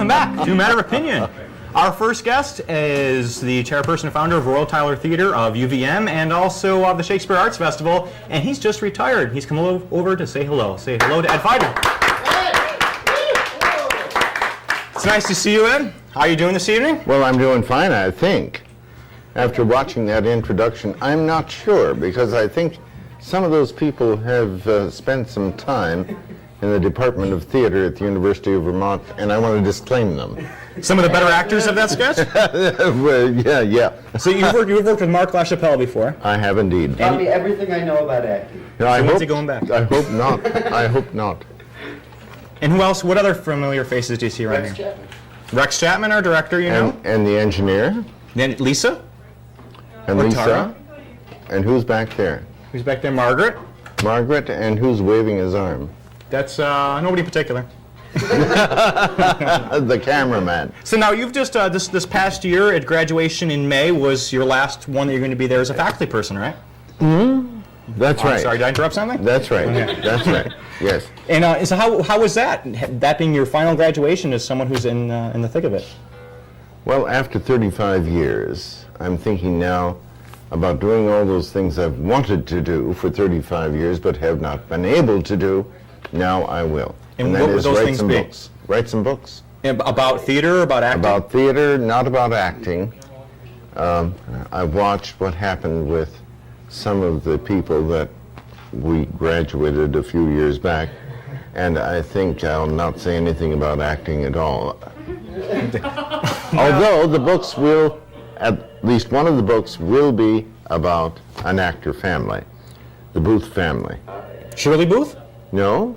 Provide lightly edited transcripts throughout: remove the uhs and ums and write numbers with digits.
welcome back to Matter of Opinion. Our first guest is the chairperson and founder of Royal Tyler Theatre of UVM and also of the Shakespeare Arts Festival, and he's just retired. He's come over to say hello. Say hello to Ed Feidman. It's nice to see you, Ed. How are you doing this evening? Well, I'm doing fine, I think. After watching that introduction, I'm not sure, because I think some of those people have spent some time in the Department of Theater at the University of Vermont, and I want to disclaim them. Some of the better actors of that sketch? Well, yeah. So you've worked with Mark LaChapelle before. I have indeed. Tell me everything I know about acting. When's he going back? I hope not. I hope not. And who else? What other familiar faces do you see around here? Rex Chapman, our director, you know. And the engineer. Then Lisa. And Or Lisa. Tara. And who's back there? Who's back there? Margaret. Margaret, and who's waving his arm? That's nobody in particular. The cameraman. So now you've just this past year at graduation in May was your last one that you're going to be there as a faculty person, right? That's right. Sorry, did I interrupt something? That's right. Okay. That's right. Yes. And so how was that? That being your final graduation as someone who's in the thick of it. Well, after 35 years, I'm thinking now about doing all those things I've wanted to do for 35 years but have not been able to do. Now I will. And that what would is those write things some be? books. Write some books. About theater, about acting? About theater, not about acting. I've watched what happened with some of the people that we graduated a few years back, and I think I'll not say anything about acting at all. Although the books will, at least one of the books will be about an actor family, the Booth family. Shirley Booth? No.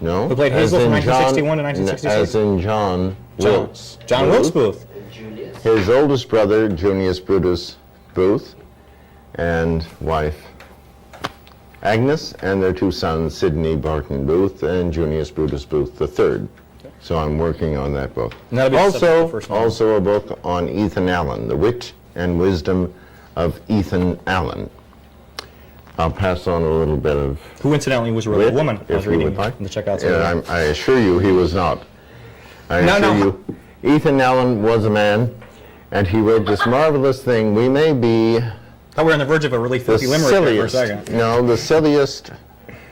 Who played Hazel from 1961 to 1966? As in John Wilkes. John Wilkes Booth. His oldest brother, Junius Brutus Booth, and wife Agnes, and their two sons, Sidney Barton Booth and Junius Brutus Booth III. So I'm working on that book. Also a book on Ethan Allen, The Wit and Wisdom of Ethan Allen. I'll pass on a little bit of Who incidentally was really a woman. I was if you reading would like. in the checkouts. Yeah, I assure you he was not. I assure you, Ethan Allen was a man, and he wrote this marvelous thing. We may be I thought we were on the verge of a really filthy limerick there for a second. No, the silliest,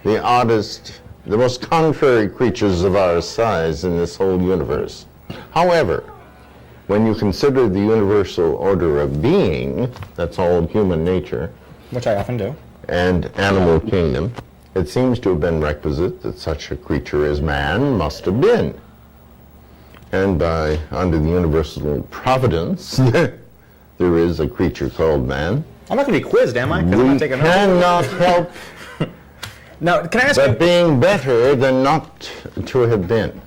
the oddest, the most contrary creatures of our size in this whole universe. However, when you consider the universal order of being, that's all human nature, Which I often do. and animal kingdom, it seems to have been requisite that such a creature as man must have been. And under the universal providence, there is a creature called man. I'm not going to be quizzed, am I? 'Cause I'm We not taking notes. cannot help Now, can I ask you? but being better than not to have been.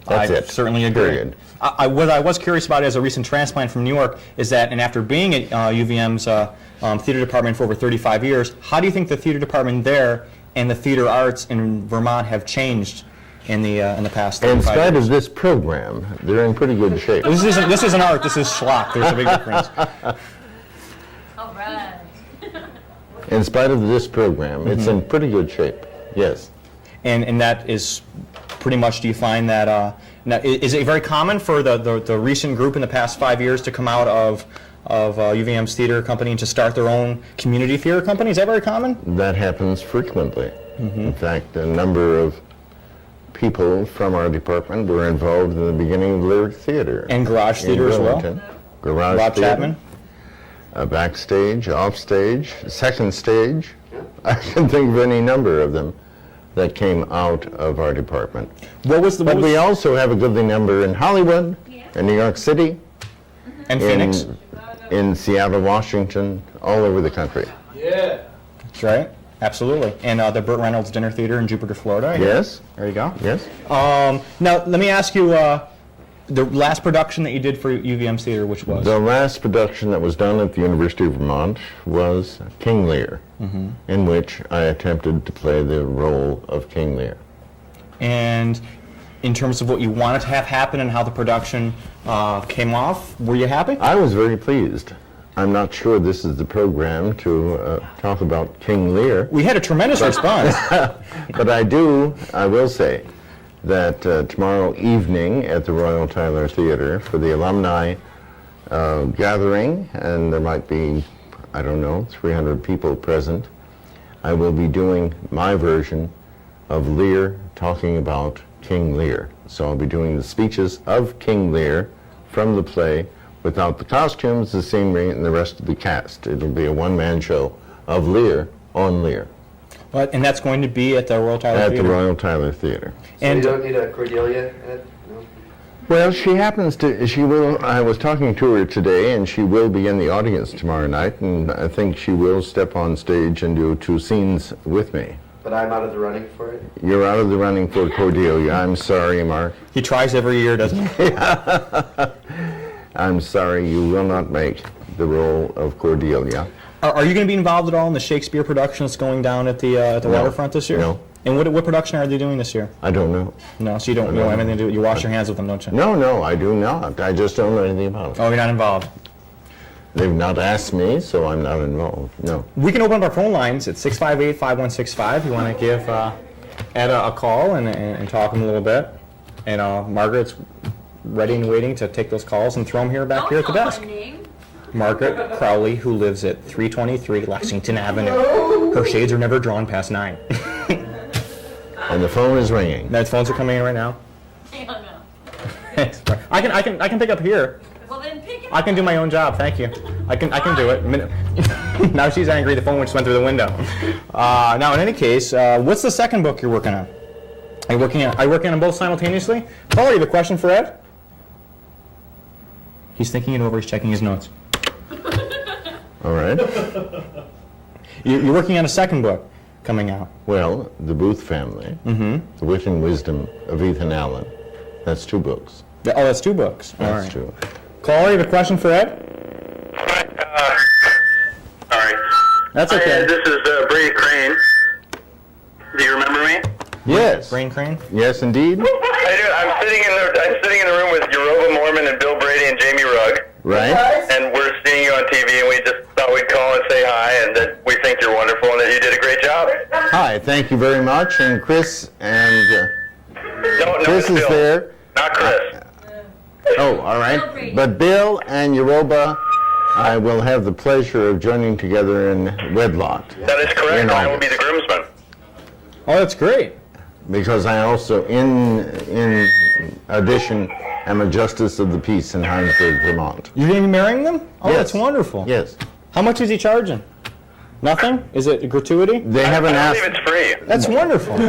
That's I it. certainly agree. Period. What I was curious about as a recent transplant from New York is that, and after being at UVM's theater department for over 35 years, how do you think the theater department there and the theater arts in Vermont have changed in the past 35 In spite years? of this program, they're in pretty good shape. This isn't art. This is schlock. There's a big difference. All right. In spite of this program, it's in pretty good shape. Yes. And that is pretty much. Do you find that? Now, is it very common for the recent group in the past 5 years to come out of UVM's theater company and to start their own community theater company? Is that very common? That happens frequently. In fact, a number of people from our department were involved in the beginning of Lyric Theater. And Garage in Theater as well? Burlington. Garage Rob Theater. Chapman? Backstage, offstage, second stage. I can think of any number of them that came out of our department. But we also have a goodly number in Hollywood, in New York City, and Phoenix? in Seattle, Washington, all over the country. That's right. Absolutely. And the Burt Reynolds Dinner Theater in Jupiter, Florida. Yes. There you go. Yes. Now, let me ask you, the last production that you did for UVM's theater, which was? The last production that was done at the University of Vermont was King Lear, in which I attempted to play the role of King Lear. And in terms of what you wanted to have happen and how the production came off, were you happy? I was very pleased. I'm not sure this is the program to talk about King Lear. We had a tremendous response. But I will say, that tomorrow evening at the Royal Tyler Theater for the alumni gathering, and there might be, I don't know, 300 people present, I will be doing my version of Lear talking about King Lear. So I'll be doing the speeches of King Lear from the play without the costumes, the scenery, and the rest of the cast. It'll be a one-man show of Lear on Lear And that's going to be at the Royal Tyler at Theater. the Royal Tyler Theater. So And you don't need a Cordelia, Ed? No? Well, she happens to, she will, I was talking to her today, and she will be in the audience tomorrow night, and I think she will step on stage and do 2 scenes with me. But I'm out of the running for it? You're out of the running for Cordelia. I'm sorry, Mark. he tries every year, doesn't he? I'm sorry, you will not make the role of Cordelia. Are you going to be involved at all in the Shakespeare production that's going down at the waterfront this year? No. And what production are they doing this year? I don't know. No, so you don't know anything to do. You wash your hands with them, don't you? No, I do not. I just don't know anything about it. Oh, you're not involved. They've not asked me, so I'm not involved. No. We can open up our phone lines at 658-5165. You want to give Ed a call and talk him a little bit. And Margaret's ready and waiting to take those calls and throw them here back here at the Don't desk. know my name. Margaret Crowley, who lives at 323 Lexington Avenue. Her shades are never drawn past 9. And the phone is ringing. Those phones are coming in right now. I don't know. I can pick up here. Well, then pick it I can do my own job. Thank you. I can do it. Now she's angry. The phone just went through the window. Now, in any case, what's the second book you're working on? Are you working on them both simultaneously? Paul, you have a question for Ed? He's thinking it over. He's checking his notes. All right. You're working on a second book coming out. Well, The Booth Family, The Wit and Wisdom of Ethan Allen. That's 2 books. Oh, that's 2 books. All That's right. 2. Caller, you have a question for Ed? Sorry. That's Hi, okay. Ed, this is Brady Crane. Do you remember me? Yes. Brain crane? Yes, indeed. I do. I'm sitting in the room with Yoruba Mormon and Bill Brady and Jamie Rugg, Right? and we're seeing you on TV, and we just thought we'd call and say hi, and that we think you're wonderful, and that you did a great job. Hi, thank you very much. And Chris and No, Chris it's is Bill, there. not Chris. Oh, all Bill right. Brady. But Bill and Yoruba, I will have the pleasure of joining together in wedlock. That is correct. In I will be August. the groomsman. Oh, that's great. Because I also, in addition, am a justice of the peace in Heinsberg, Vermont. You're going to be marrying them? Oh, Yes. that's wonderful. Yes. How much is he charging? Nothing? Is it a gratuity? They haven't I believe asked. it's free. That's wonderful. You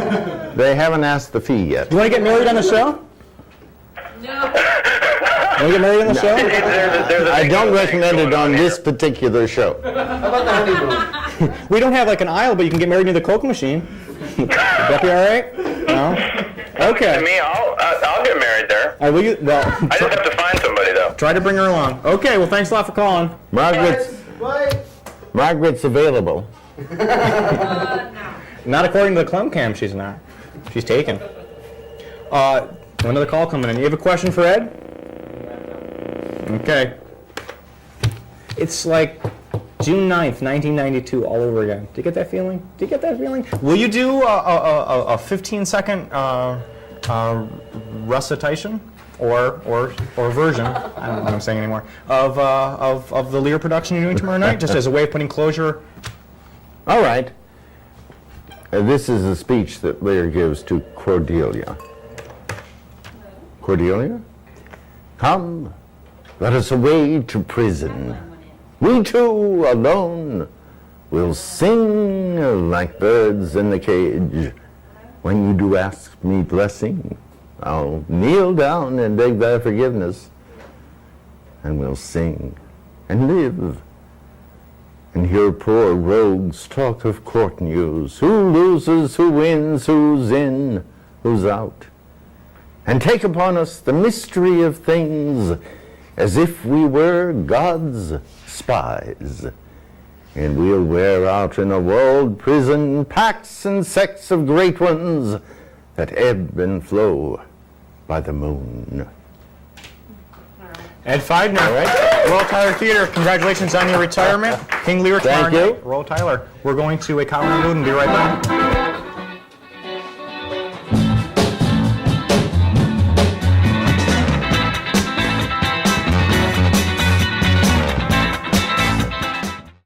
They haven't asked the fee yet. want to get married on the show? No. You want to get married on the show? There's a I big don't thing recommend it going on here. this particular show. How about the honeymoon? We don't have like an aisle, but you can get married near the Coke machine. Would that be all right? No? To Okay. me, I'll get married there. Will you? Well, I just have to find somebody, though. try to bring her along. Okay, well, thanks a lot for calling. What? Margaret's available. No. Not according to the Clem Cam, she's not. She's taken. Another call coming in. You have a question for Ed? Okay. It's like June 9th, 1992, all over again. Do you get that feeling? Do you get that feeling? Will you do a 15-second recitation or version? I don't know what I'm saying anymore. Of the Lear production you're doing tomorrow night, just as a way of putting closure. All right. This is a speech that Lear gives to Cordelia. Cordelia? Come, let us away to prison. We two alone will sing like birds in the cage. When you do ask me blessing, I'll kneel down and beg thy forgiveness. And we'll sing and live and hear poor rogues talk of court news. Who loses, who wins, who's in, who's out. And take upon us the mystery of things as if we were God's spies. And we'll wear out in a walled prison pacts and sects of great ones that ebb and flow by the moon. Ed Feidner, right? Royal Tyler Theater, congratulations on your retirement. King Lear tomorrow Thank you. night. Royal Tyler. We're going to a colony mood and be right back.